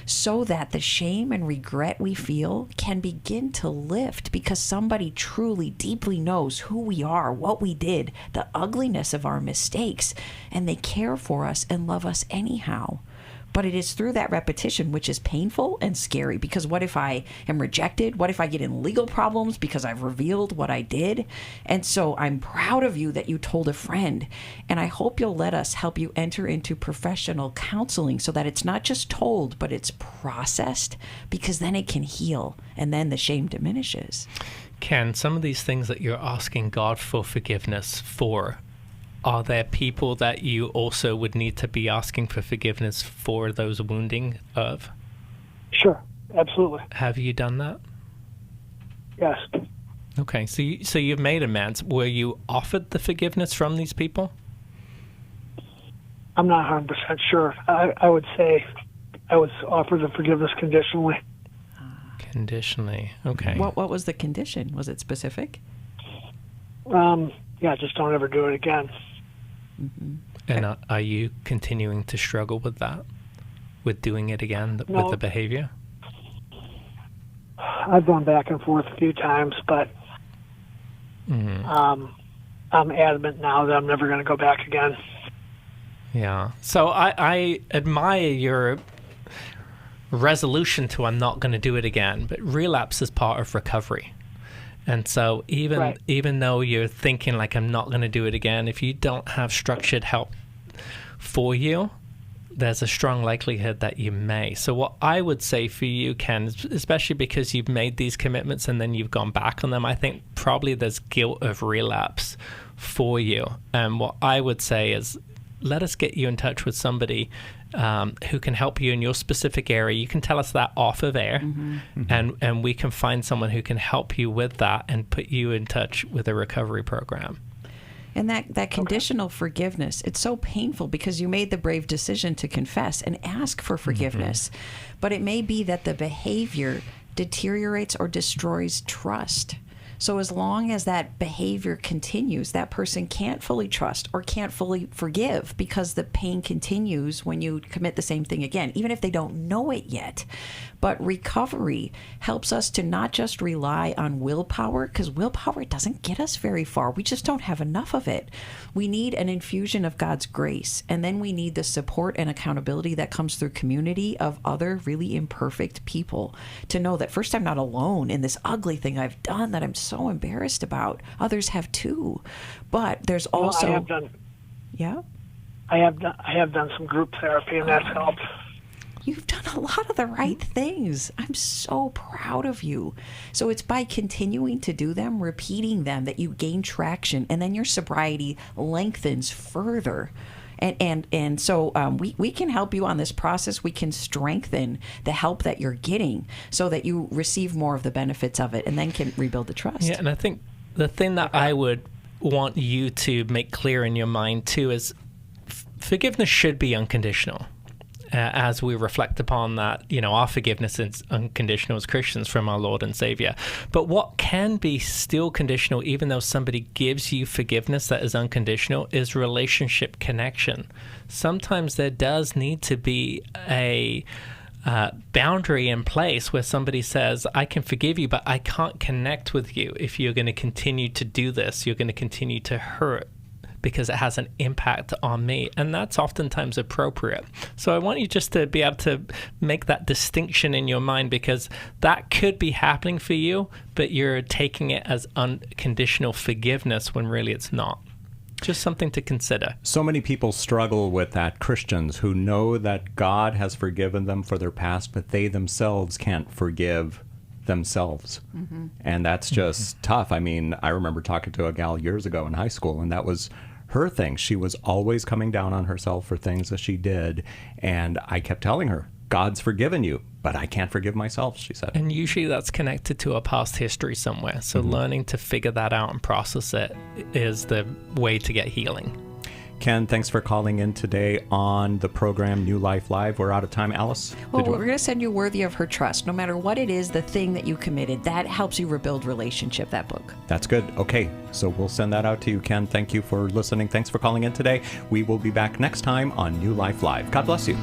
so that the shame and regret we feel can begin to lift because somebody truly, deeply knows who we are, what we did, the ugliness of our mistakes, and they care for us and love us anyhow. But it is through that repetition, which is painful and scary, because what if I am rejected? What if I get in legal problems because I've revealed what I did? And so I'm proud of you that you told a friend, and I hope you'll let us help you enter into professional counseling so that it's not just told, but it's processed, because then it can heal, and then the shame diminishes. Ken, some of these things that you're asking God for forgiveness for, are there people that you also would need to be asking for forgiveness for those wounding of? Sure, absolutely. Have you done that? Yes. Okay, so you've made amends. Were you offered the forgiveness from these people? I'm not 100% sure. I would say I was offered the forgiveness conditionally. Conditionally, okay. What was the condition? Was it specific? Yeah, just don't ever do it again. Mm-hmm. And are you continuing to struggle with that? With doing it again, No. with the behavior? I've gone back and forth a few times, but I'm adamant now that I'm never going to go back again. Yeah. So I admire your resolution to I'm not going to do it again, but relapse is part of recovery. And so even though you're thinking like I'm not going to do it again, if you don't have structured help for you, there's a strong likelihood that you may. So what I would say for you, Ken, especially because you've made these commitments and then you've gone back on them, I think probably there's guilt of relapse for you. And what I would say is let us get you in touch with somebody who can help you in your specific area. You can tell us that off of air, and we can find someone who can help you with that and put you in touch with a recovery program. And that conditional forgiveness, it's so painful because you made the brave decision to confess and ask for forgiveness. But it may be that the behavior deteriorates or destroys trust. So as long as that behavior continues, that person can't fully trust or can't fully forgive because the pain continues when you commit the same thing again, even if they don't know it yet. But recovery helps us to not just rely on willpower, because willpower doesn't get us very far. We just don't have enough of it. We need an infusion of God's grace, and then we need the support and accountability that comes through community of other really imperfect people to know that first, I'm not alone in this ugly thing I've done that I'm so embarrassed about. Others have too. But there's also... I have done. Yeah? I have done some group therapy, and that's helped. You've done a lot of the right things. I'm so proud of you. So it's by continuing to do them, repeating them, that you gain traction, and then your sobriety lengthens further. And so we can help you on this process. We can strengthen the help that you're getting so that you receive more of the benefits of it and then can rebuild the trust. Yeah, and I think the thing that I would want you to make clear in your mind too is forgiveness should be unconditional. As we reflect upon that, our forgiveness is unconditional as Christians from our Lord and Savior. But what can be still conditional, even though somebody gives you forgiveness that is unconditional, is relationship connection. Sometimes there does need to be a boundary in place where somebody says, I can forgive you, but I can't connect with you if you're going to continue to do this. You're going to continue to hurt because it has an impact on me, and that's oftentimes appropriate. So I want you just to be able to make that distinction in your mind, because that could be happening for you, but you're taking it as unconditional forgiveness when really it's not. Just something to consider. So many people struggle with that, Christians who know that God has forgiven them for their past, but they themselves can't forgive themselves. And that's just tough. I mean, I remember talking to a gal years ago in high school, and that was her thing. She was always coming down on herself for things that she did. And I kept telling her, God's forgiven you, but I can't forgive myself, she said. And usually that's connected to a past history somewhere. So learning to figure that out and process it is the way to get healing. Ken, thanks for calling in today on the program New Life Live. We're out of time. Alice? Well, we're going to send you Worthy of Her Trust. No matter what it is, the thing that you committed, that helps you rebuild relationship, that book. That's good. Okay, so we'll send that out to you, Ken. Thank you for listening. Thanks for calling in today. We will be back next time on New Life Live. God bless you.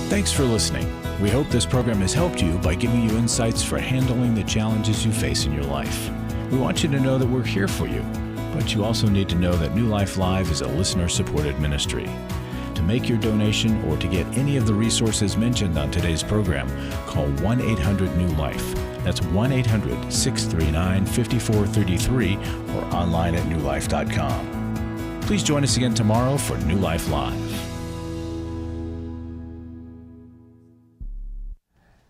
Thanks for listening. We hope this program has helped you by giving you insights for handling the challenges you face in your life. We want you to know that we're here for you, but you also need to know that New Life Live is a listener-supported ministry. To make your donation or to get any of the resources mentioned on today's program, call 1-800-NEW-LIFE. That's 1-800-639-5433 or online at newlife.com. Please join us again tomorrow for New Life Live.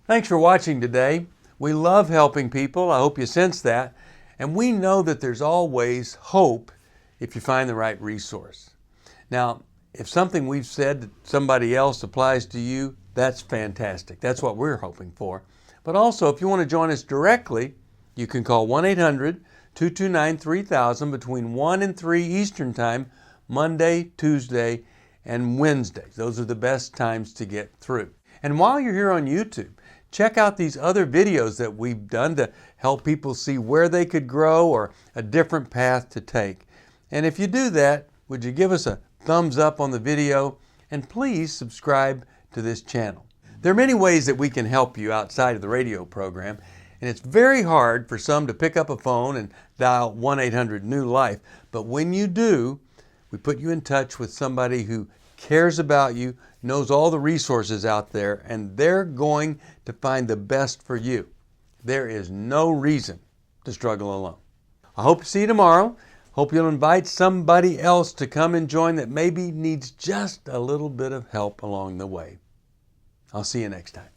Thanks for watching today. We love helping people. I hope you sense that. And we know that there's always hope if you find the right resource. Now, if something we've said to somebody else applies to you, that's fantastic. That's what we're hoping for. But also, if you want to join us directly, you can call 1-800-229-3000 between 1 and 3 Eastern Time, Monday, Tuesday, and Wednesdays. Those are the best times to get through. And while you're here on YouTube, check out these other videos that we've done to help people see where they could grow or a different path to take. And if you do that, would you give us a thumbs up on the video and please subscribe to this channel. There are many ways that we can help you outside of the radio program, and it's very hard for some to pick up a phone and dial 1-800-NEW-LIFE. But when you do, we put you in touch with somebody who cares about you, knows all the resources out there, and they're going to find the best for you. There is no reason to struggle alone. I hope to see you tomorrow. Hope you'll invite somebody else to come and join that maybe needs just a little bit of help along the way. I'll see you next time.